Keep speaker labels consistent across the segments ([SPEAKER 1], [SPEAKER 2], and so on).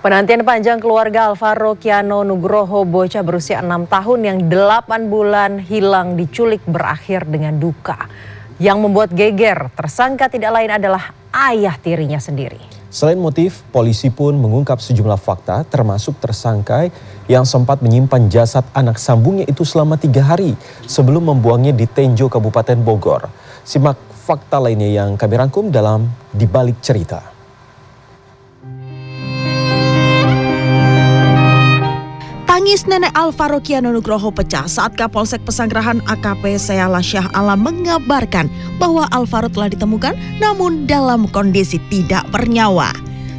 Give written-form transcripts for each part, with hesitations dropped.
[SPEAKER 1] Penantian panjang keluarga Alvaro Kiano Nugroho, bocah berusia 6 tahun yang 8 bulan hilang diculik berakhir dengan duka. Yang membuat geger, tersangka tidak lain adalah ayah tirinya sendiri.
[SPEAKER 2] Selain motif, polisi pun mengungkap sejumlah fakta termasuk tersangka yang sempat menyimpan jasad anak sambungnya itu selama 3 hari sebelum membuangnya di Tenjo, Kabupaten Bogor. Simak fakta lainnya yang kami rangkum dalam Di Balik Cerita.
[SPEAKER 3] Tangis nenek Alvaro Kiano Nugroho pecah saat Kapolsek Pesanggerahan AKP Seala Syah Alam mengabarkan bahwa Alvaro telah ditemukan namun dalam kondisi tidak bernyawa.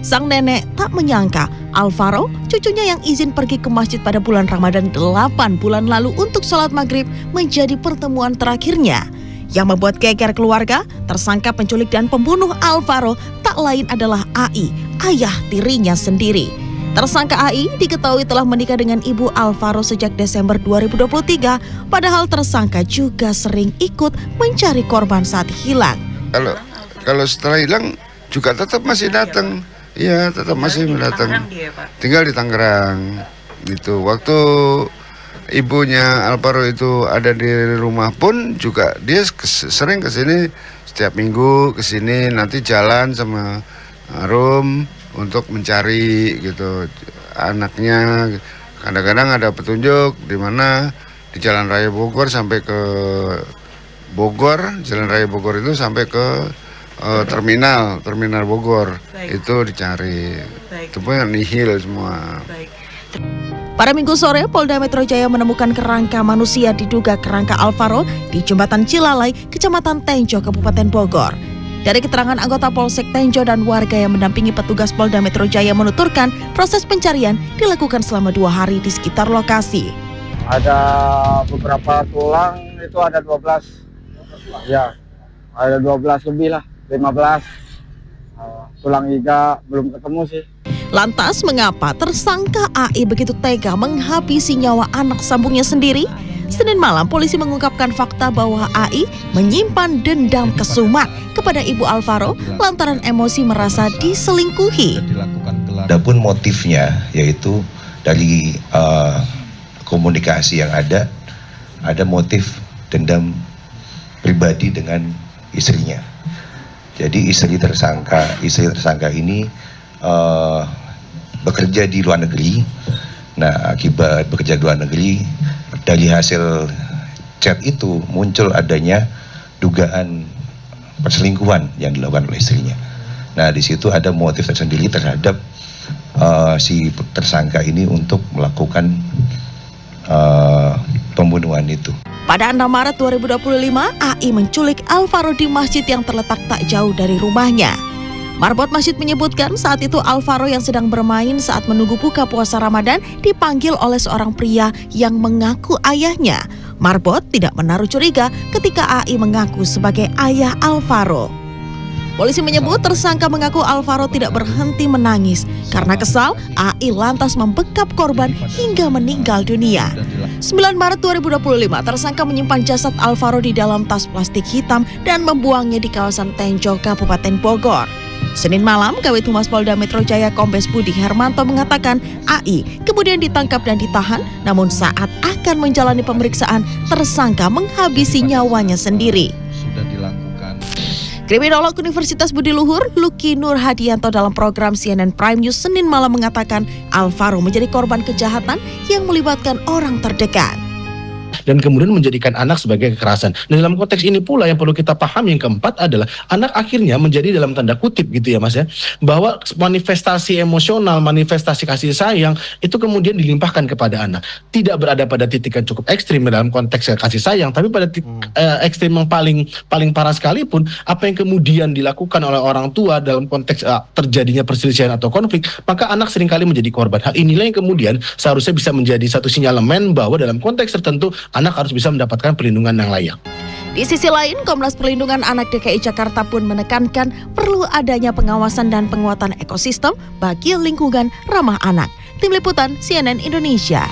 [SPEAKER 3] Sang nenek tak menyangka Alvaro, cucunya yang izin pergi ke masjid pada bulan Ramadan 8 bulan lalu untuk sholat maghrib, menjadi pertemuan terakhirnya. Yang membuat geger keluarga, tersangka penculik dan pembunuh Alvaro tak lain adalah AI, ayah tirinya sendiri. Tersangka AI diketahui telah menikah dengan ibu Alvaro sejak Desember 2023, padahal tersangka juga sering ikut mencari korban saat hilang.
[SPEAKER 4] Kalau setelah hilang juga tetap masih datang. Iya, tetap masih datang. Tinggal di Tangerang. Gitu. Waktu ibunya Alvaro itu ada di rumah pun juga dia sering ke sini, setiap minggu ke sini, nanti jalan sama Rum untuk mencari gitu anaknya. Kadang-kadang ada petunjuk di mana di Jalan Raya Bogor sampai ke Bogor, Jalan Raya Bogor itu sampai ke terminal Bogor. Baik. Itu dicari. Baik. Itu pun nihil semua. Baik.
[SPEAKER 3] Pada Minggu sore, Polda Metro Jaya menemukan kerangka manusia diduga kerangka Alvaro di Jembatan Cilalai, Kecamatan Tenjo, Kabupaten Bogor. Dari keterangan anggota Polsek Tenjo dan warga yang mendampingi petugas Polda Metro Jaya menuturkan proses pencarian dilakukan selama 2 hari di sekitar lokasi.
[SPEAKER 5] Ada beberapa tulang, itu ada 12. Ya, ada 12 lebih lah, 15. Tulang iga belum ketemu sih.
[SPEAKER 3] Lantas mengapa tersangka AI begitu tega menghabisi nyawa anak sambungnya sendiri? Senin malam, polisi mengungkapkan fakta bahwa AI menyimpan dendam kesumat kepada ibu Alvaro lantaran emosi merasa diselingkuhi.
[SPEAKER 6] Adapun motifnya yaitu dari komunikasi yang ada motif dendam pribadi dengan istrinya. Jadi istri tersangka ini bekerja di luar negeri. Nah, akibat bekerja di luar negeri, dari hasil chat itu muncul adanya dugaan perselingkuhan yang dilakukan oleh istrinya. Nah, di situ ada motif tersendiri terhadap si tersangka ini untuk melakukan pembunuhan itu.
[SPEAKER 3] Pada 6 Maret 2025, AI menculik Alvaro di masjid yang terletak tak jauh dari rumahnya. Marbot masjid menyebutkan saat itu Alvaro yang sedang bermain saat menunggu buka puasa Ramadan dipanggil oleh seorang pria yang mengaku ayahnya. Marbot tidak menaruh curiga ketika AI mengaku sebagai ayah Alvaro. Polisi menyebut tersangka mengaku Alvaro tidak berhenti menangis. Karena kesal, AI lantas membekap korban hingga meninggal dunia. 9 Maret 2025, tersangka menyimpan jasad Alvaro di dalam tas plastik hitam dan membuangnya di kawasan Tenjo, Kabupaten Bogor. Senin malam, Kabid Humas Polda Metro Jaya Kombes Budi Hermanto mengatakan AI kemudian ditangkap dan ditahan, namun saat akan menjalani pemeriksaan, tersangka menghabisi nyawanya sendiri. Kriminolog Universitas Budi Luhur, Luki Nur Hadianto dalam program CNN Prime News Senin malam mengatakan Alvaro menjadi korban kejahatan yang melibatkan orang terdekat.
[SPEAKER 7] Dan kemudian menjadikan anak sebagai kekerasan. Dan dalam konteks ini pula yang perlu kita paham yang keempat adalah anak akhirnya menjadi dalam tanda kutip gitu ya Mas ya, bahwa manifestasi emosional, manifestasi kasih sayang itu kemudian dilimpahkan kepada anak. Tidak berada pada titik yang cukup ekstrim dalam konteks kasih sayang, tapi pada ekstrim yang paling parah sekalipun apa yang kemudian dilakukan oleh orang tua dalam konteks terjadinya perselisihan atau konflik, maka anak seringkali menjadi korban. Hal inilah yang kemudian seharusnya bisa menjadi satu sinyalemen bahwa dalam konteks tertentu anak harus bisa mendapatkan perlindungan yang layak.
[SPEAKER 3] Di sisi lain, Komnas Perlindungan Anak DKI Jakarta pun menekankan perlu adanya pengawasan dan penguatan ekosistem bagi lingkungan ramah anak. Tim Liputan CNN Indonesia.